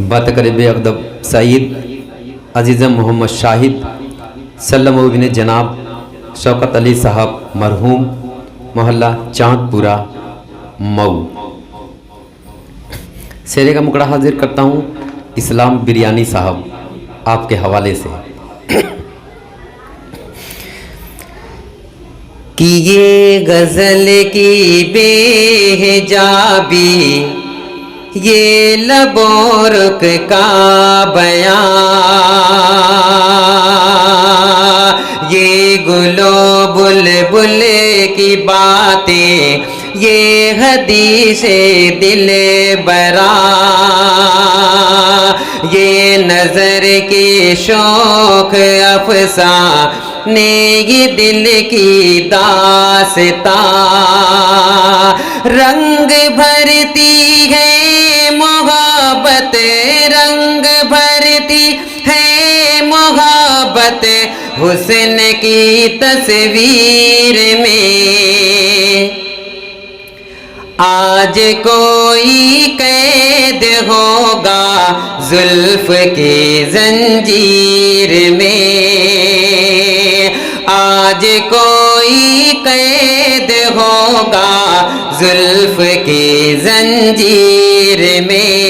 بات قریب اقدب سعید عزیزم محمد شاہد سلم بن جناب شوکت علی صاحب مرحوم محلہ چاند پورہ مئو۔ سیرے کا مکڑا حاضر کرتا ہوں اسلام بریانی صاحب آپ کے حوالے سے کہ یہ غزل کی بے حجابی، یہ لب و رخ کا بیان، یہ گل و بلبل کی باتیں، یہ حدیث دل براں، یہ نظر کی شوق افساں یہ دل کی داستان، رنگ بھرتی ہے محبت، رنگ بھرتی ہے محبت حسن کی تصویر میں۔ آج کوئی قید ہوگا زلف کی زنجیر میں، آج کوئی قید ہوگا زلف کی زنجیر میں۔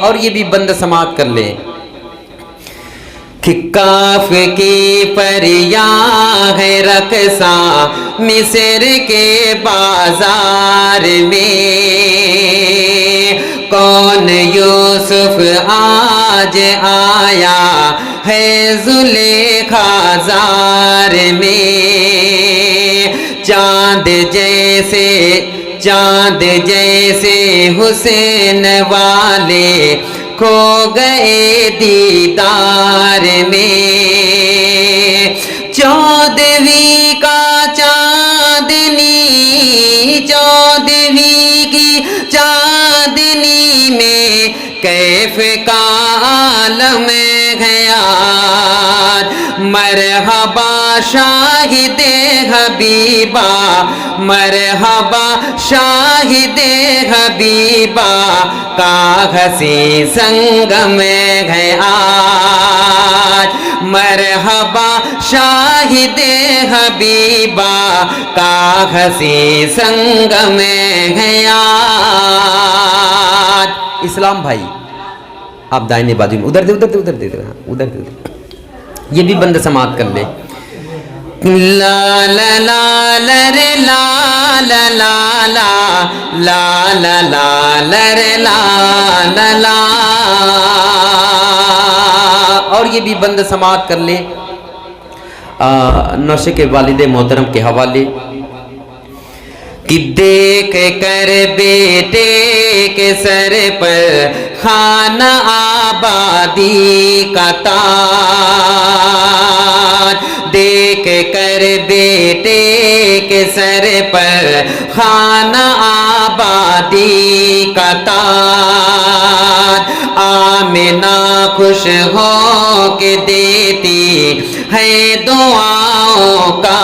اور یہ بھی بند سماعت کر لیں کہ کاف کی پریاں ہے رقصاں مصر کے بازار میں، کون یوسف آج آیا ہے زلیخا زار میں، چاند جیسے حسین والے کھو گئے دیدار میں، چودھویں کا چاندنی، چودھویں کی چاندنی میں کیف کا عالم گیا، مرحبا شاہد حبیبہ، مرحبا شاہد حبیبہ کا ہنسی سنگ میں ہے آج، مرحبا شاہد حبیبہ کا ہنسی سنگ میں ہے آج۔ اسلام بھائی آپ دائیں بازو میں ادھر دے یہ بھی بند سماعت کر لے۔ لا لا لا لا لا لا لا لا لا لا لا لا لا لا، اور یہ بھی بند سماعت کر لے نوشے کے والد محترم کے حوالے کہ دیکھ کر بیٹے کے سر پر خانہ آبادی کا تاج، دیکھ کر بیٹے کے سر پر خانہ آبادی کا تاج، آمنہ خوش ہو کے دیتی ہے دعاؤں کا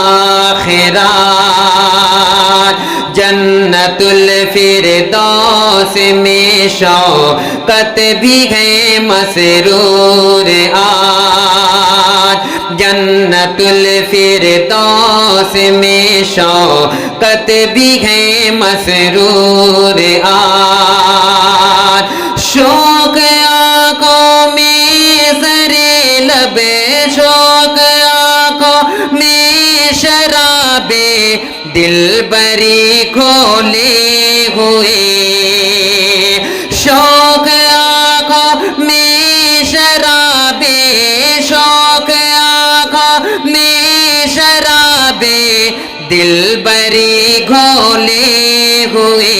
خراج، جنت الفردوس میں شوقت بھی ہے مسرور آج، جنت الفردوس میں شوقت بھی ہے مسرور آج، شوق آنکھوں میں زر لب، شوق آنکھوں میں شراب دل بری کھولے ہوئے، شوق آنکھوں میں شراب، شوق آنکھوں میں شراب دل بری کھولے ہوئے،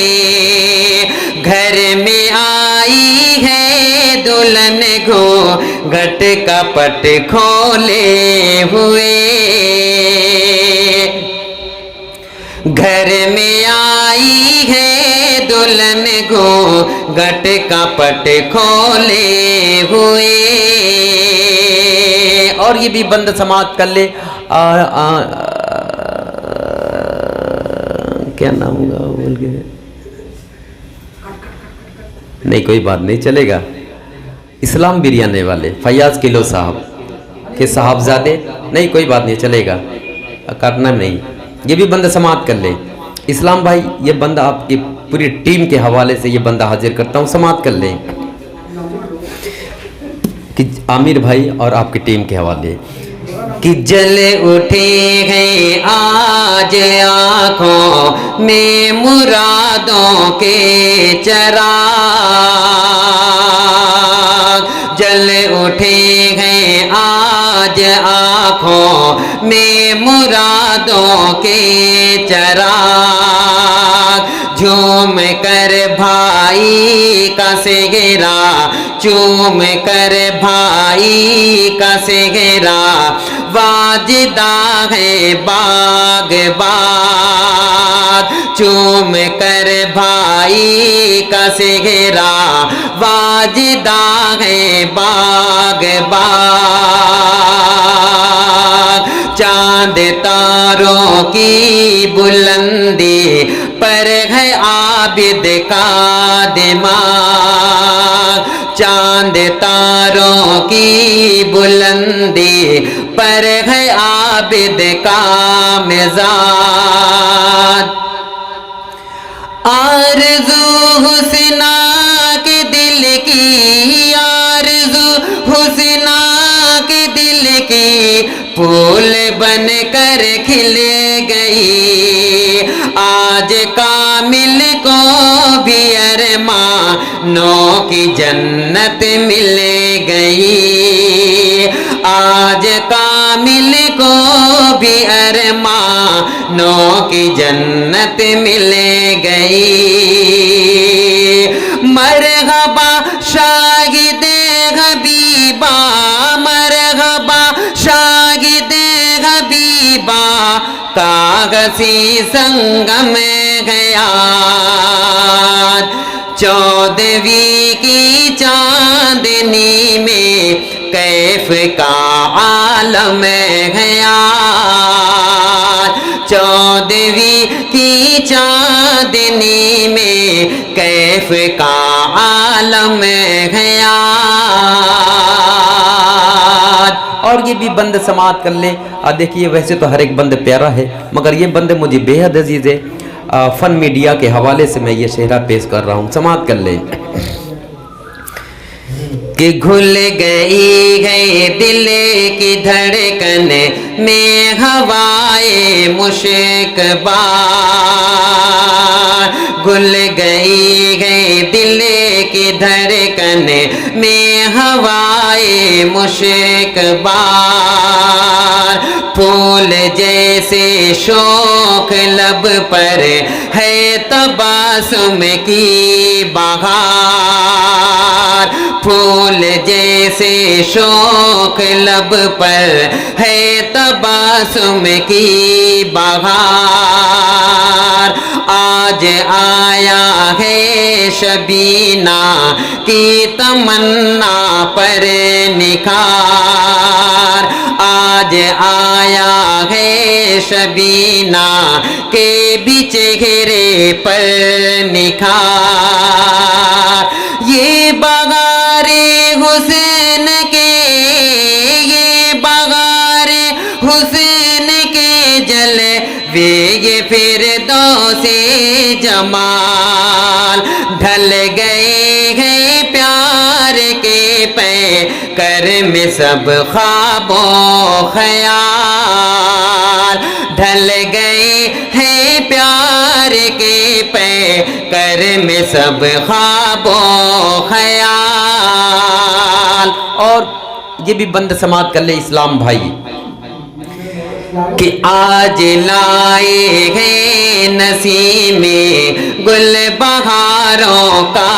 گھر میں آئی ہے دلہن گھونگھٹ کا پٹ کھولے ہوئے، گھر میں آئی ہے دلہن گھونگھٹ کا پٹ کھولے ہوئے، اور یہ بھی بند سماعت کر لے۔ کیا نام ہوگا بول کے نہیں کوئی بات نہیں چلے گا. اسلام بریانے والے فیاض کلو صاحب کے صاحبزادے, نہیں کوئی بات نہیں چلے گا, کرنا نہیں. یہ بھی بندہ سماعت کر لے. اسلام بھائی یہ بندہ آپ کی پوری ٹیم کے حوالے سے یہ بندہ حاضر کرتا ہوں, سماعت کر لیں کہ عامر بھائی اور آپ کی ٹیم کے حوالے. کہ جل اٹھے ہیں آج آنکھوں میں مرادوں کے چراغ, جل اٹھے ہیں آج آنکھوں میں مرادوں کے چراغ, جھوم کر بھائی کا سہرا, چوم کر بھائی کا سہرا, واجدہ ہے باغ باغ, چوم کر بھائی کا سہرا, واجدہ ہے باغ باغ. چاند تاروں کی بلندی پر ہے عابد کا دماغ, چاند تاروں کی بلندی پر ہے عابد کا مزاج. آرزو حسنا کے دل کی, آرزو حسنا کے دل کی پھول بن کر کھل گئی, آج کامل کو بھی ارمانوں کی جنت مل گئی, آج کامل کو بھی ارمانوں کی جنت مل گئی. مرحبا شاہد حبیبہ, مرحبا شاہد حبیبہ, کاغذی سنگم گیا, چودھویں کی چاندنی میں کیف کا عالم گیا, چودھویں کی چاندنی میں کیف کا عالم گیا. اور یہ بھی بند سماعت کر لے. دیکھیے ویسے تو ہر ایک بند پیارا ہے, مگر یہ بند مجھے بے حد عزیز ہے. فن میڈیا کے حوالے سے میں یہ شعرہ پیش کر رہا ہوں, سماعت کر لیں. کہ گھل گئی ہے دل کی دھڑکن میں ہوائے مشکبار, گھل گئی ہے دل کی دھڑکن میں ہوائے مشکبار, پھول جیسے شوق لب پر ہے تبسم کی بہار, پھول جیسے شوق لب پر ہے تبسم کی بہار, آج آیا ہے شبینہ کی تمنا پر نکھار, آج آیا ہے شبینہ کے بھی چہرے پر نکھار. یہ بغار حسین کے, یہ بغار حسین کے جلوے, یہ فردوس جمال, ڈھل گئے ہیں پیار کے پیکر میں سب خواب و خیال, ڈھل گئے ہیں پیار کے پیکر میں سب خواب و خیال. اور یہ بھی بند سماعت کر لے اسلام بھائی. کہ آج لائے ہیں نسیم گل بہاروں کا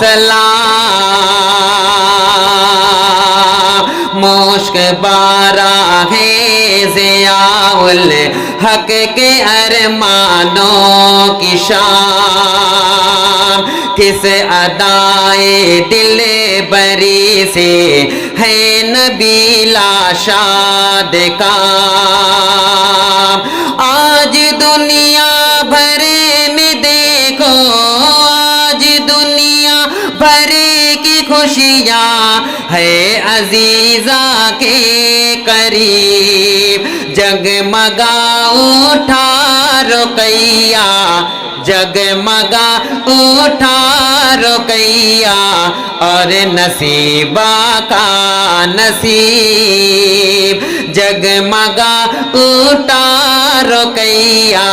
سلام، مشک بارہ ہے ضیاء الحق کے ارمانوں کی شام، کس ادائے دل بری سے ہے نبیلا شاد کام، آج دنیا بھر میں دیکھو، آج دنیا خوشیاں ہے عزیزہ کے قریب جگمگا اٹھا رقیہ جگمگا اٹھا رقیہ اور نصیبہ کا نصیب جگمگا اٹھا رقیہ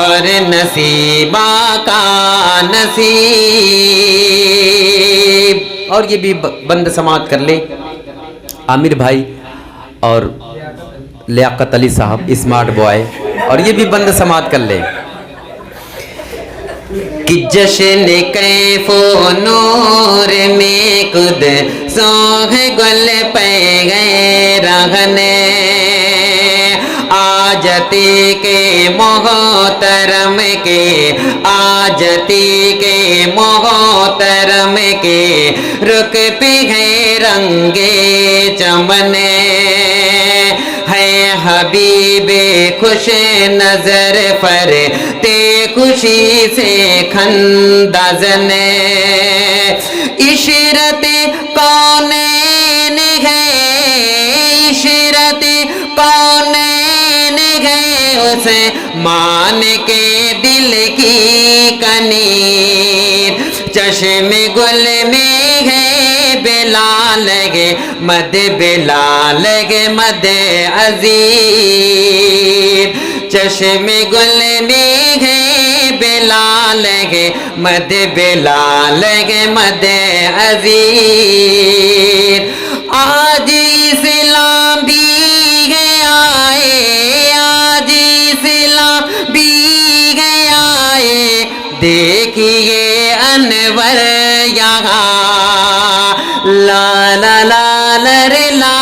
اور نصیبہ کا نصیب. اور یہ بھی بند سماعت کر لے عامر بھائی اور لیاقت علی صاحب اسمارٹ بوائے, اور یہ بھی بند سماعت کر لے کہ جشن کیف و نور میں خود سوہ گل پہ گئے رہنے آجتی کے محترم کے آجتی کے محترم کے رخ پہ ہے رنگے چمنے ہے حبیب خوش نظر پر تے خوشی سے کھندازن عشرت کونین ہے عشرت کونین ہے اس مان کے دل کی کنیر چشم گل میں ہے بلال گے مد بلال گے مد عزیز چشم گل میں ہے بلال گے مد بلال گے مد عزیز آج اسلام بھی ہے آئے آج اسلام بھی ہے آئے دیکھیے انور یہاں لا لا لا لرے لا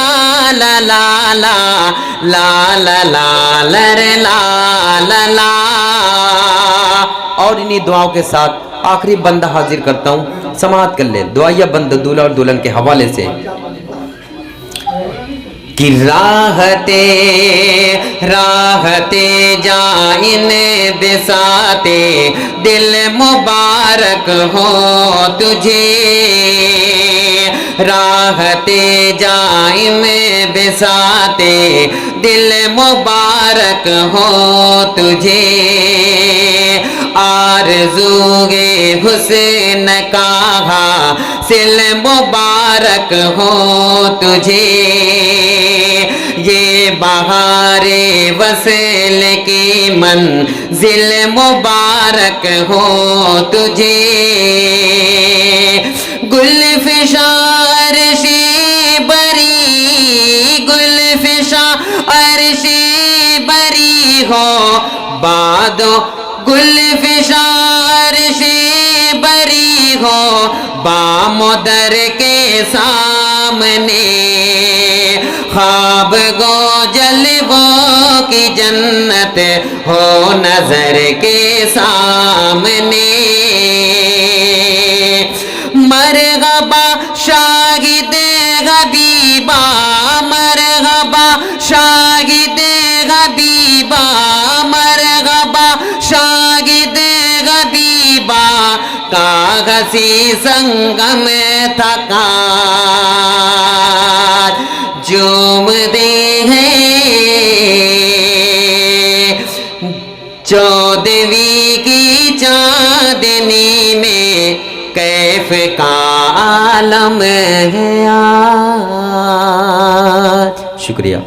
لا لا لا لا لا لا لرے لا لا لا. اور انہی دعاؤں کے ساتھ آخری بندہ حاضر کرتا ہوں, سماعت کر لے دعائیہ بند دولہا اور دلہن کے حوالے سے کہ راحتے جائن بساتے دل مبارک ہو تجھے راحتے جائن بساتے دل مبارک ہو تجھے آرزوئے حسن کا حاصل مبارک ہو تجھے یہ بہار وصل کی منزل مبارک ہو تجھے گل فشار عرشی بری گل فشار عرشی بری ہو بادو گل فشار عرشی بری ہو بامدر کے سامنے خواب گو جلووں کی جنت ہو نظر کے سامنے مرحبا شاہد حبیبہ مرحبا شاہد حبیبہ مرحبا شاہد حبیبہ کاغذی سنگم تھکا جومتے ہیں چودھویں کی چاندنی میں کیف کا عالم ہے آج. شکریہ.